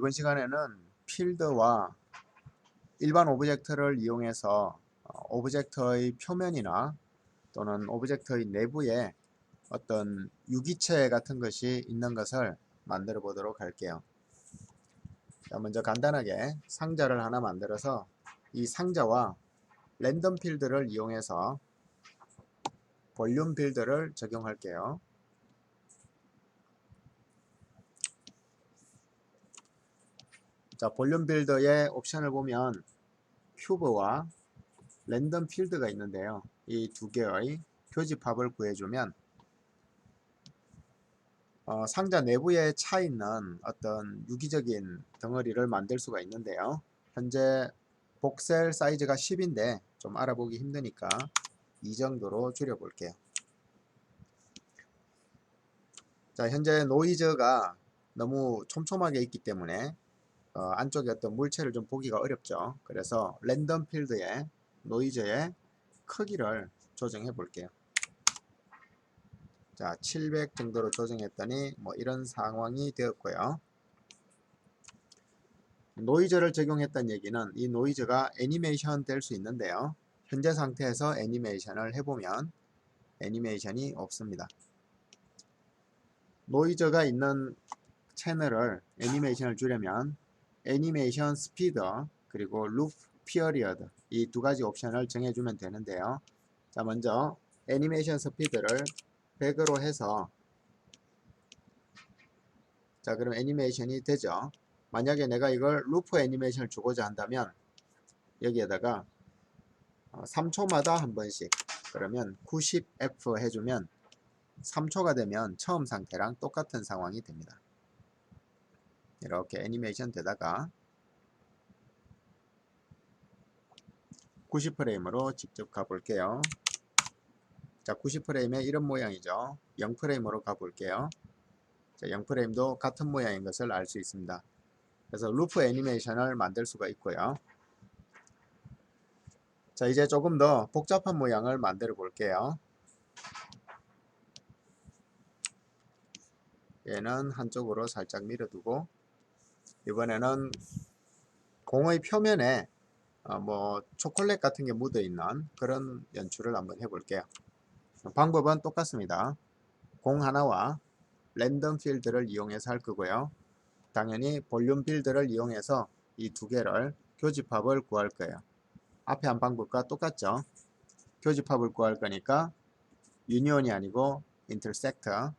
이번 시간에는 필드와 일반 오브젝트를 이용해서 오브젝트의 표면이나 또는 오브젝트의 내부에 어떤 유기체 같은 것이 있는 것을 만들어 보도록 할게요. 자, 먼저 간단하게 상자를 하나 만들어서 이 상자와 랜덤 필드를 이용해서 볼륨 필드를 적용할게요. 자, 볼륨 빌더의 옵션을 보면 큐브와 랜덤 필드가 있는데요. 이 두 개의 교집합을 구해주면 상자 내부에 차 있는 어떤 유기적인 덩어리를 만들 수가 있는데요. 현재 복셀 사이즈가 10인데 좀 알아보기 힘드니까 이 정도로 줄여볼게요. 자, 현재 노이즈가 너무 촘촘하게 있기 때문에 안쪽에 어떤 물체를 좀 보기가 어렵죠. 그래서 랜덤 필드의 노이즈의 크기를 조정해 볼게요. 자, 700 정도로 조정했더니 뭐 이런 상황이 되었고요. 노이즈를 적용했던 얘기는 이 노이즈가 애니메이션 될 수 있는데요. 현재 상태에서 애니메이션을 해보면 애니메이션이 없습니다. 노이즈가 있는 채널을 애니메이션을 주려면 애니메이션 스피드 그리고 루프 피어리어드 이 두 가지 옵션을 정해주면 되는데요. 자, 먼저 애니메이션 스피드를 100으로 해서 자, 그럼 애니메이션이 되죠. 만약에 내가 이걸 루프 애니메이션을 주고자 한다면 여기에다가 3초마다 한 번씩 그러면 90F 해주면 3초가 되면 처음 상태랑 똑같은 상황이 됩니다. 이렇게 애니메이션 되다가 90프레임으로 직접 가볼게요. 자, 90프레임에 이런 모양이죠. 0프레임으로 가볼게요. 자, 0프레임도 같은 모양인 것을 알 수 있습니다. 그래서 루프 애니메이션을 만들 수가 있고요. 자, 이제 조금 더 복잡한 모양을 만들어 볼게요. 얘는 한쪽으로 살짝 밀어두고 이번에는 공의 표면에 뭐 초콜릿 같은 게 묻어 있는 그런 연출을 한번 해볼게요. 방법은 똑같습니다. 공 하나와 랜덤 필드를 이용해서 할 거고요. 당연히 볼륨 필드를 이용해서 이 두 개를 교집합을 구할 거예요. 앞에 한 방법과 똑같죠. 교집합을 구할 거니까 유니온이 아니고 인터섹터.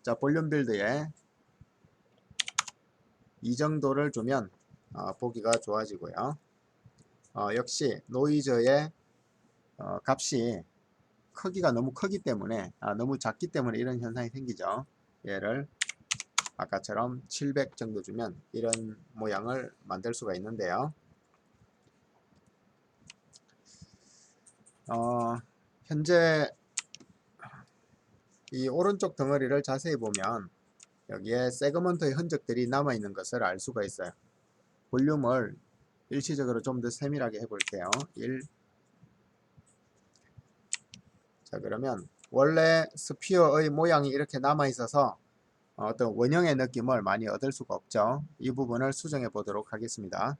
자, 볼륨 필드에 이 정도를 주면 보기가 좋아지고요. 역시 노이즈의 값이 크기가 너무 크기 때문에 너무 작기 때문에 이런 현상이 생기죠. 얘를 아까처럼 700 정도 주면 이런 모양을 만들 수가 있는데요. 현재 이 오른쪽 덩어리를 자세히 보면 여기에 세그먼트의 흔적들이 남아있는 것을 알 수가 있어요. 볼륨을 일시적으로 좀 더 세밀하게 해볼게요. 1. 자, 그러면 원래 스피어의 모양이 이렇게 남아있어서 어떤 원형의 느낌을 많이 얻을 수가 없죠. 이 부분을 수정해 보도록 하겠습니다.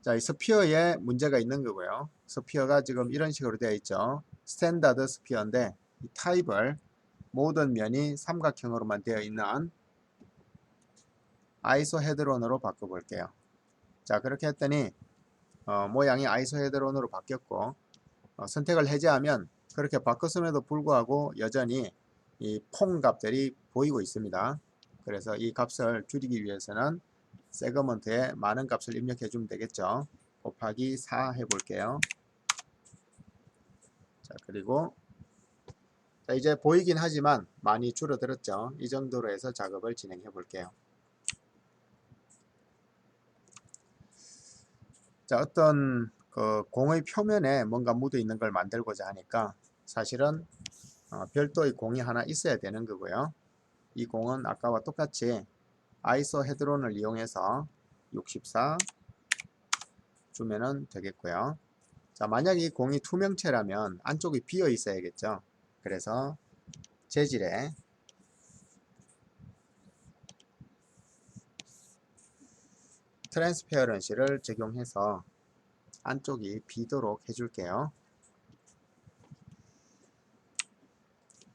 자, 이 스피어에 문제가 있는 거고요. 스피어가 지금 이런 식으로 되어 있죠. 스탠다드 스피어인데 이 타입을 모든 면이 삼각형으로만 되어 있는 아이소헤드론으로 바꿔볼게요. 자, 그렇게 했더니 모양이 아이소헤드론으로 바뀌었고 선택을 해제하면 그렇게 바꿨음에도 불구하고 여전히 이 퐁 값들이 보이고 있습니다. 그래서 이 값을 줄이기 위해서는 세그먼트에 많은 값을 입력해 주면 되겠죠. 곱하기 4 해볼게요. 자, 그리고 자, 이제 보이긴 하지만 많이 줄어들었죠. 이 정도로 해서 작업을 진행해 볼게요. 자, 어떤 그 공의 표면에 뭔가 묻어 있는 걸 만들고자 하니까 사실은 별도의 공이 하나 있어야 되는 거고요. 이 공은 아까와 똑같이 아이소 헤드론을 이용해서 64 주면은 되겠고요. 자, 만약 이 공이 투명체라면 안쪽이 비어 있어야겠죠. 그래서 재질에 트랜스페어런시를 적용해서 안쪽이 비도록 해줄게요.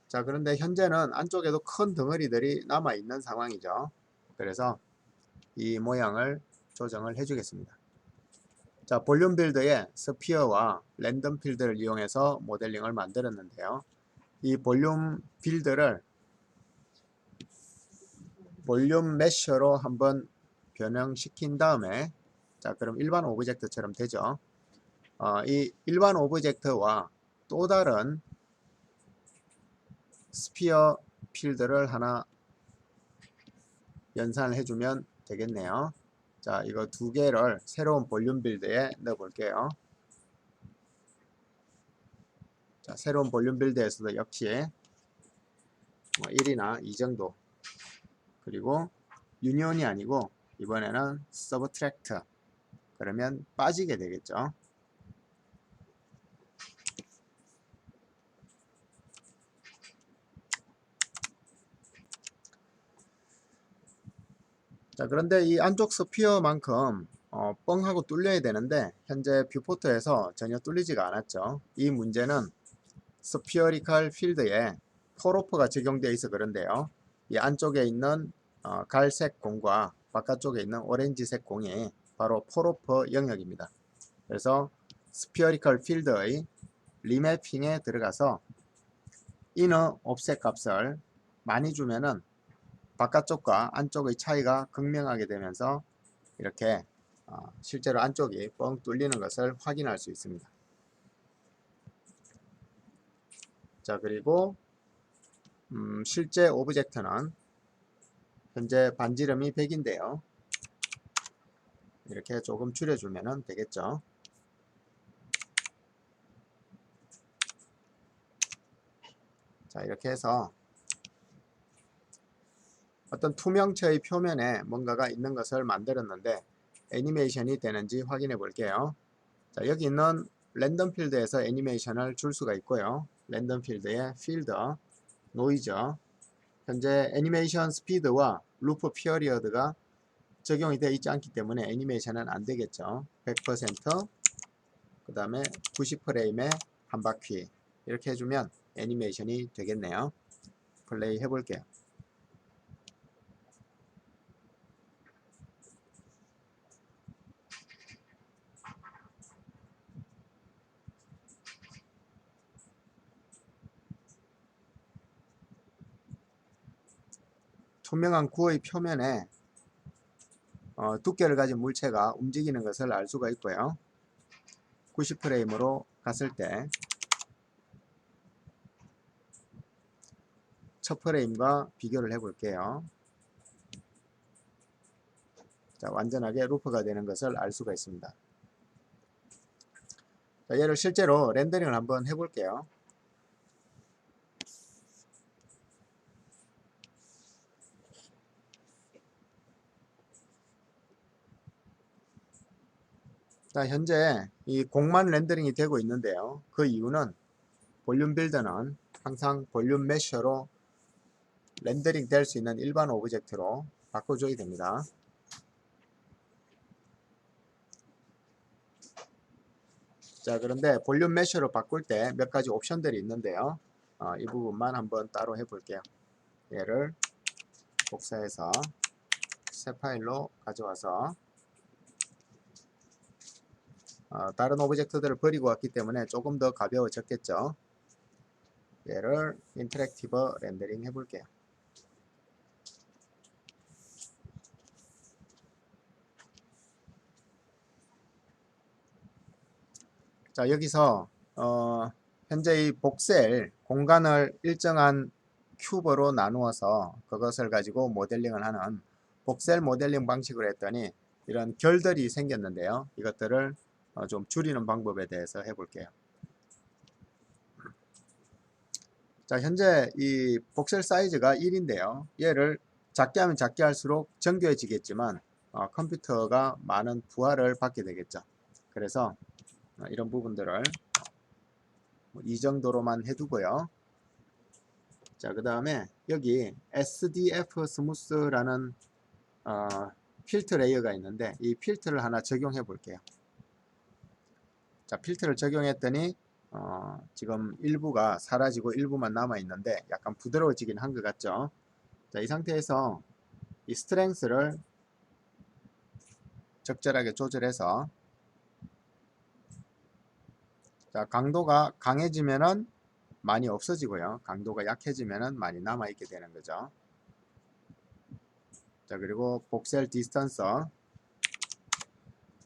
자, 그런데 현재는 안쪽에도 큰 덩어리들이 남아 있는 상황이죠. 그래서 이 모양을 조정을 해주겠습니다. 자, 볼륨 빌드에 스피어와 랜덤 필드를 이용해서 모델링을 만들었는데요. 이 볼륨 빌드를 볼륨 메셔로 한번 변형시킨 다음에, 자, 그럼 일반 오브젝트처럼 되죠. 이 일반 오브젝트와 또 다른 스피어 필드를 하나 연산을 해주면 되겠네요. 자, 이거 두 개를 새로운 볼륨 빌드에 넣어 볼게요. 자, 새로운 볼륨 빌드에서도 역시 1이나 2 정도, 그리고 유니온이 아니고 이번에는 서브트랙트, 그러면 빠지게 되겠죠. 자, 그런데 이 안쪽 스피어만큼 뻥하고 뚫려야 되는데 현재 뷰포트에서 전혀 뚫리지가 않았죠. 이 문제는 스피어리컬 필드에 폴오프가 적용되어 있어 그런데요. 이 안쪽에 있는 갈색 공과 바깥쪽에 있는 오렌지색 공이 바로 폴오프 영역입니다. 그래서 스피어리컬 필드의 리매핑에 들어가서 이너 옵셋 값을 많이 주면은 바깥쪽과 안쪽의 차이가 극명하게 되면서 이렇게 실제로 안쪽이 뻥 뚫리는 것을 확인할 수 있습니다. 자, 그리고 실제 오브젝트는 현재 반지름이 100인데요. 이렇게 조금 줄여주면 되겠죠. 자, 이렇게 해서 어떤 투명체의 표면에 뭔가가 있는 것을 만들었는데 애니메이션이 되는지 확인해 볼게요. 자, 여기 있는 랜덤 필드에서 애니메이션을 줄 수가 있고요. 랜덤 필드의 필드, 노이즈, 현재 애니메이션 스피드와 루프 피어리어드가 적용이 되어 있지 않기 때문에 애니메이션은 안 되겠죠. 100%, 그 다음에 90프레임에 한 바퀴, 이렇게 해주면 애니메이션이 되겠네요. 플레이 해볼게요. 투명한 구의 표면에 두께를 가진 물체가 움직이는 것을 알 수가 있고요. 90프레임으로 갔을 때 첫 프레임과 비교를 해 볼게요. 자, 완전하게 루프가 되는 것을 알 수가 있습니다. 자, 얘를 실제로 렌더링을 한번 해 볼게요. 자, 현재 이 공만 렌더링이 되고 있는데요. 그 이유는 볼륨 빌더는 항상 볼륨 메셔로 렌더링 될 수 있는 일반 오브젝트로 바꿔줘야 됩니다. 자, 그런데 볼륨 메셔로 바꿀 때 몇 가지 옵션들이 있는데요. 이 부분만 한번 따로 해볼게요. 얘를 복사해서 새 파일로 가져와서 다른 오브젝트들을 버리고 왔기 때문에 조금 더 가벼워졌겠죠. 얘를 인터랙티브 렌더링 해볼게요. 자, 여기서 현재 이 복셀 공간을 일정한 큐브로 나누어서 그것을 가지고 모델링을 하는 복셀 모델링 방식으로 했더니 이런 결들이 생겼는데요. 이것들을 좀 줄이는 방법에 대해서 해볼게요. 자, 현재 이 복셀 사이즈가 1인데요. 얘를 작게 하면 작게 할수록 정교해지겠지만 컴퓨터가 많은 부하를 받게 되겠죠. 그래서 이런 부분들을 이 정도로만 해두고요. 자, 그 다음에 여기 SDF 스무스라는 필터 레이어가 있는데 이 필터를 하나 적용해 볼게요. 자, 필터를 적용했더니 지금 일부가 사라지고 일부만 남아 있는데 약간 부드러워지긴 한 것 같죠. 자, 이 상태에서 이 스트렝스를 적절하게 조절해서, 자, 강도가 강해지면은 많이 없어지고요. 강도가 약해지면은 많이 남아 있게 되는 거죠. 자, 그리고 복셀 디스턴서,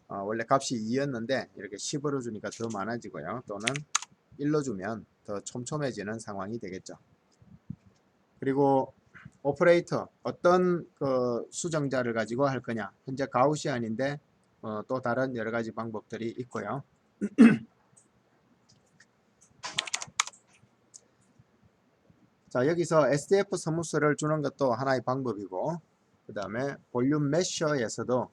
원래 값이 2였는데 이렇게 10으로 주니까 더 많아지고요. 또는 1로 주면 더 촘촘해지는 상황이 되겠죠. 그리고 오퍼레이터, 어떤 그 수정자를 가지고 할 거냐. 현재 가우시안인데 또 다른 여러 가지 방법들이 있고요. 자, 여기서 SDF 스무스를 주는 것도 하나의 방법이고, 그 다음에 볼륨 메셔에서도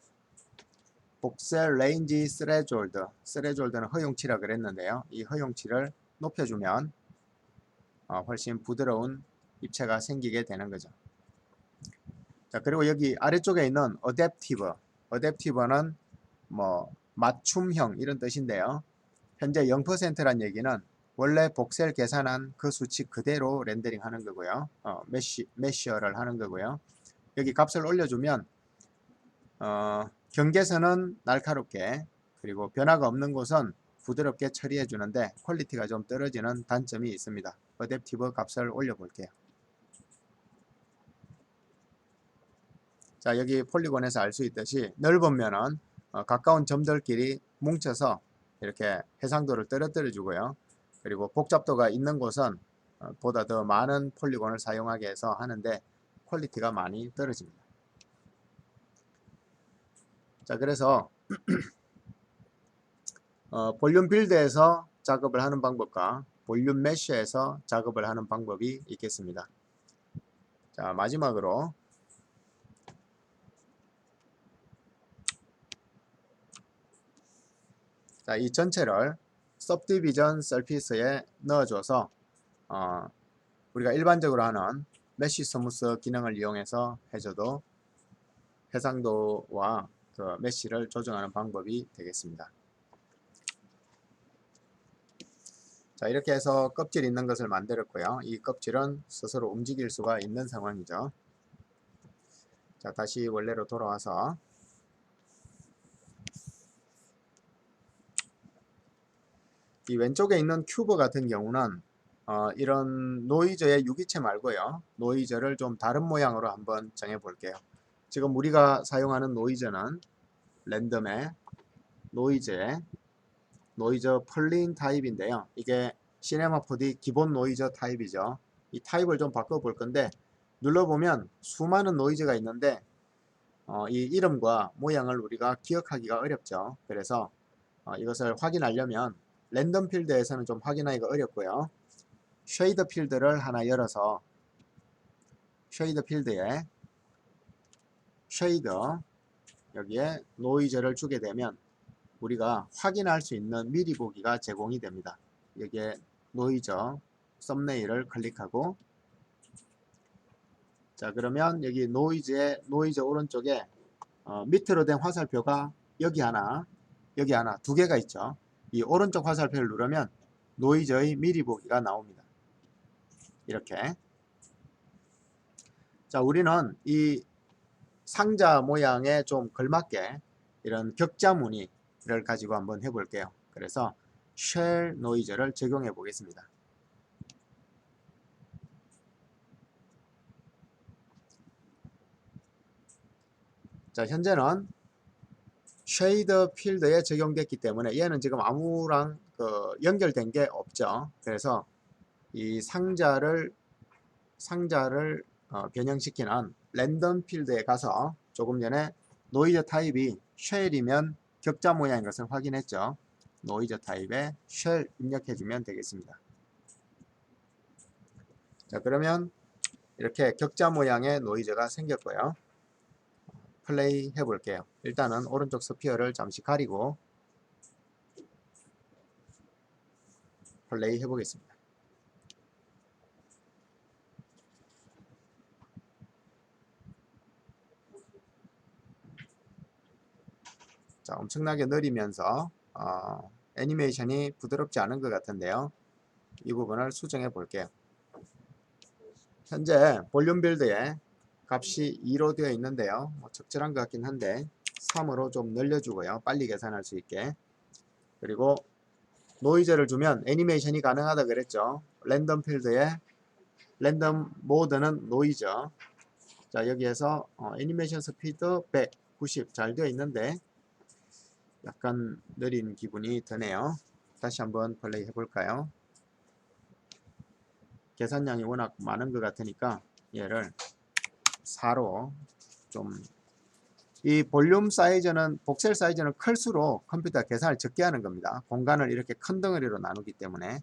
복셀 레인지 스레졸드는 허용치라 그랬는데요. 이 허용치를 높여주면 훨씬 부드러운 입체가 생기게 되는 거죠. 자, 그리고 여기 아래쪽에 있는 어댑티브는 뭐 맞춤형 이런 뜻인데요. 현재 0%란 얘기는 원래 복셀 계산한 그 수치 그대로 렌더링 하는 거고요. 메시어를 하는 거고요. 여기 값을 올려주면 경계선은 날카롭게, 그리고 변화가 없는 곳은 부드럽게 처리해 주는데 퀄리티가 좀 떨어지는 단점이 있습니다. 어댑티브 값을 올려 볼게요. 자, 여기 폴리곤에서 알 수 있듯이 넓은 면은 가까운 점들끼리 뭉쳐서 이렇게 해상도를 떨어뜨려 주고요. 그리고 복잡도가 있는 곳은 보다 더 많은 폴리곤을 사용하게 해서 하는데 퀄리티가 많이 떨어집니다. 자, 그래서 볼륨 빌드에서 작업을 하는 방법과 볼륨 메쉬에서 작업을 하는 방법이 있겠습니다. 자, 마지막으로 자, 이 전체를 subdivision surface에 넣어줘서 우리가 일반적으로 하는 메쉬 스무스 기능을 이용해서 해줘도 해상도와 그 메쉬를 조정하는 방법이 되겠습니다. 자, 이렇게 해서 껍질 있는 것을 만들었고요. 이 껍질은 스스로 움직일 수가 있는 상황이죠. 자, 다시 원래로 돌아와서 이 왼쪽에 있는 큐브 같은 경우는 이런 노이저의 유기체 말고요. 노이저를 좀 다른 모양으로 한번 정해 볼게요. 지금 우리가 사용하는 노이저는 랜덤의 노이저 플린 타입인데요. 이게 시네마 4D 기본 노이저 타입이죠. 이 타입을 좀 바꿔 볼 건데, 눌러보면 수많은 노이즈가 있는데 이 이름과 모양을 우리가 기억하기가 어렵죠. 그래서 이것을 확인하려면 랜덤 필드에서는 좀 확인하기가 어렵고요. 쉐이더 필드를 하나 열어서 쉐이더 필드에 쉐이더, 여기에 노이즈를 주게 되면 우리가 확인할 수 있는 미리 보기가 제공이 됩니다. 여기에 노이저 썸네일을 클릭하고, 자, 그러면 여기 노이저 오른쪽에 밑으로 된 화살표가 여기 하나 두 개가 있죠. 이 오른쪽 화살표를 누르면 노이저의 미리 보기가 나옵니다. 이렇게. 자, 우리는 이 상자 모양에 좀 걸맞게 이런 격자 무늬를 가지고 한번 해볼게요. 그래서 쉘 노이저를 적용해 보겠습니다. 자, 현재는 쉐이더 필드에 적용됐기 때문에 얘는 지금 아무랑 연결된 게 없죠. 그래서 이 상자를 변형시키는 랜덤 필드에 가서 조금 전에 노이저 타입이 쉘이면 격자 모양인 것을 확인했죠. 노이저 타입에 쉘 입력해주면 되겠습니다. 자, 그러면 이렇게 격자 모양의 노이저가 생겼고요. 플레이 해볼게요. 일단은 오른쪽 스피어를 잠시 가리고 플레이 해보겠습니다. 자, 엄청나게 느리면서 애니메이션이 부드럽지 않은 것 같은데요. 이 부분을 수정해 볼게요. 현재 볼륨 빌드에 값이 2로 되어 있는데요. 적절한 것 같긴 한데 3으로 좀 늘려주고요. 빨리 계산할 수 있게. 그리고 노이즈를 주면 애니메이션이 가능하다 그랬죠. 랜덤 필드에 랜덤 모드는 노이즈. 자, 여기에서 애니메이션 스피드 100, 90 잘 되어 있는데 약간 느린 기분이 드네요. 다시 한번 플레이 해볼까요? 계산량이 워낙 많은 것 같으니까 얘를 4로 좀, 이 볼륨 사이즈는, 복셀 사이즈는 클수록 컴퓨터가 계산을 적게 하는 겁니다. 공간을 이렇게 큰 덩어리로 나누기 때문에.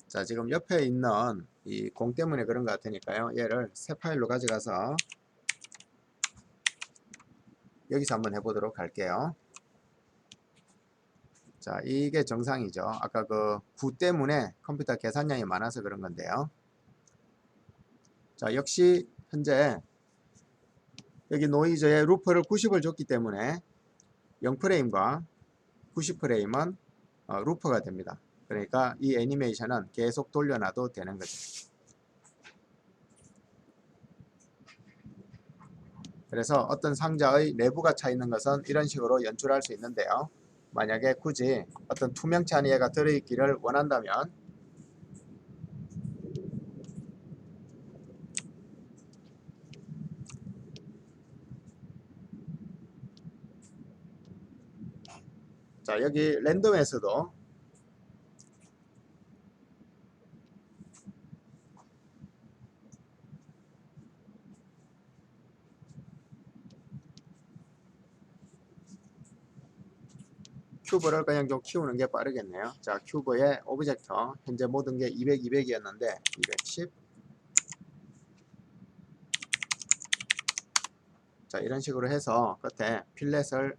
자, 지금 옆에 있는 이 공 때문에 그런 것 같으니까요. 얘를 새 파일로 가져가서 여기서 한번 해보도록 할게요. 자, 이게 정상이죠. 아까 그 9 때문에 컴퓨터 계산량이 많아서 그런 건데요. 자, 역시 현재 여기 노이즈에 루퍼를 90을 줬기 때문에 0프레임과 90프레임은 루퍼가 됩니다. 그러니까 이 애니메이션은 계속 돌려놔도 되는 거죠. 그래서 어떤 상자의 내부가 차 있는 것은 이런 식으로 연출할 수 있는데요. 만약에 굳이 어떤 투명치 않은 얘가 들어있기를 원한다면 자, 여기 랜덤에서도 큐브를 그냥 좀 키우는 게 빠르겠네요. 자, 큐브의 오브젝터 현재 모든 게 200, 200이었는데 210. 자, 이런 식으로 해서 끝에 필렛을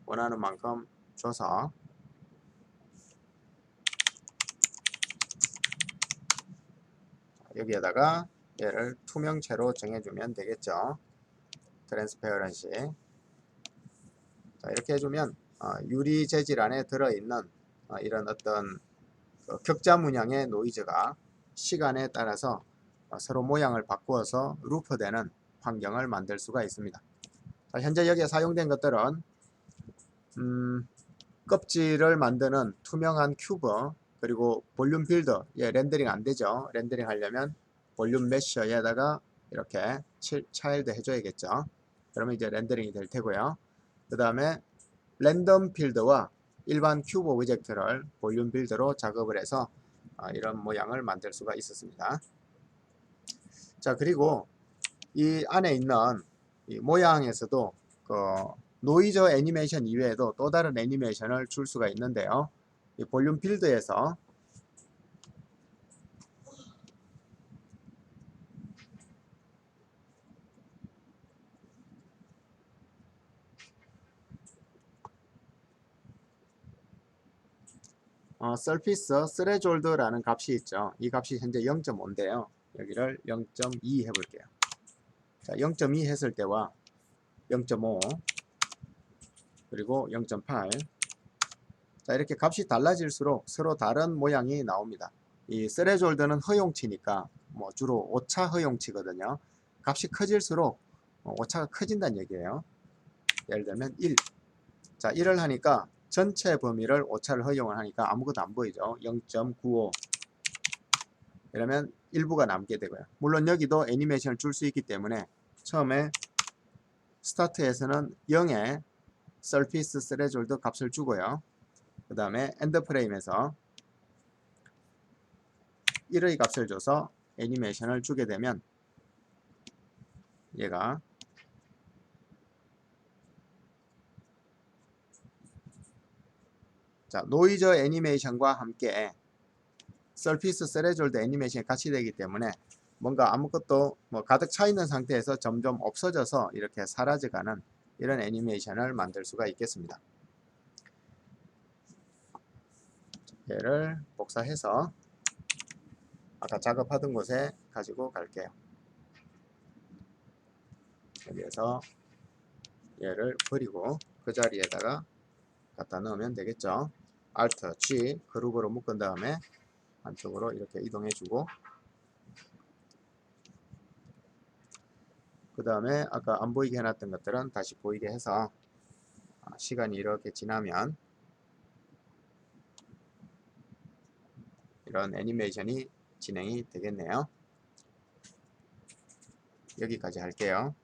원하는 만큼 줘서 여기에다가 얘를 투명체로 정해주면 되겠죠. 트랜스페어런시. 자, 이렇게 해주면 유리 재질 안에 들어있는 이런 어떤 격자 문양의 노이즈가 시간에 따라서 서로 모양을 바꾸어서 루프되는 환경을 만들 수가 있습니다. 자, 현재 여기에 사용된 것들은 껍질을 만드는 투명한 큐브, 그리고 볼륨 빌더. 예, 렌더링 안되죠. 렌더링 하려면 볼륨 메셔에다가 이렇게 차일드 해줘야겠죠. 그러면 이제 렌더링이 될 테고요. 그 다음에 랜덤 필드와 일반 큐브 오브젝트를 볼륨 빌드로 작업을 해서 이런 모양을 만들 수가 있었습니다. 자, 그리고 이 안에 있는 이 모양에서도 그 노이즈 애니메이션 이외에도 또 다른 애니메이션을 줄 수가 있는데요. 이 볼륨 필드에서 서피스 스레졸드라는 값이 있죠. 이 값이 현재 0.5인데요. 여기를 0.2 해볼게요. 자, 0.2 했을 때와 0.5 그리고 0.8. 자, 이렇게 값이 달라질수록 서로 다른 모양이 나옵니다. 이 스레졸드는 허용치니까 주로 오차 허용치거든요. 값이 커질수록 오차가 커진다는 얘기예요. 예를 들면 1. 자, 1을 하니까 전체 범위를 오차를 허용을 하니까 아무것도 안 보이죠. 0.95. 이러면 일부가 남게 되고요. 물론 여기도 애니메이션을 줄 수 있기 때문에 처음에 스타트에서는 0에 서피스 스레졸드 값을 주고요. 그 다음에 엔드 프레임에서 1의 값을 줘서 애니메이션을 주게 되면 얘가 자, 노이즈 애니메이션과 함께 서피스 스레졸드 애니메이션이 같이 되기 때문에 뭔가 아무것도 가득 차 있는 상태에서 점점 없어져서 이렇게 사라져가는 이런 애니메이션을 만들 수가 있겠습니다. 얘를 복사해서 아까 작업하던 곳에 가지고 갈게요. 여기에서 얘를 버리고 그 자리에다가 갖다 넣으면 되겠죠. Alt G 그룹으로 묶은 다음에 안쪽으로 이렇게 이동해 주고, 그 다음에 아까 안 보이게 해놨던 것들은 다시 보이게 해서 시간이 이렇게 지나면 이런 애니메이션이 진행이 되겠네요. 여기까지 할게요.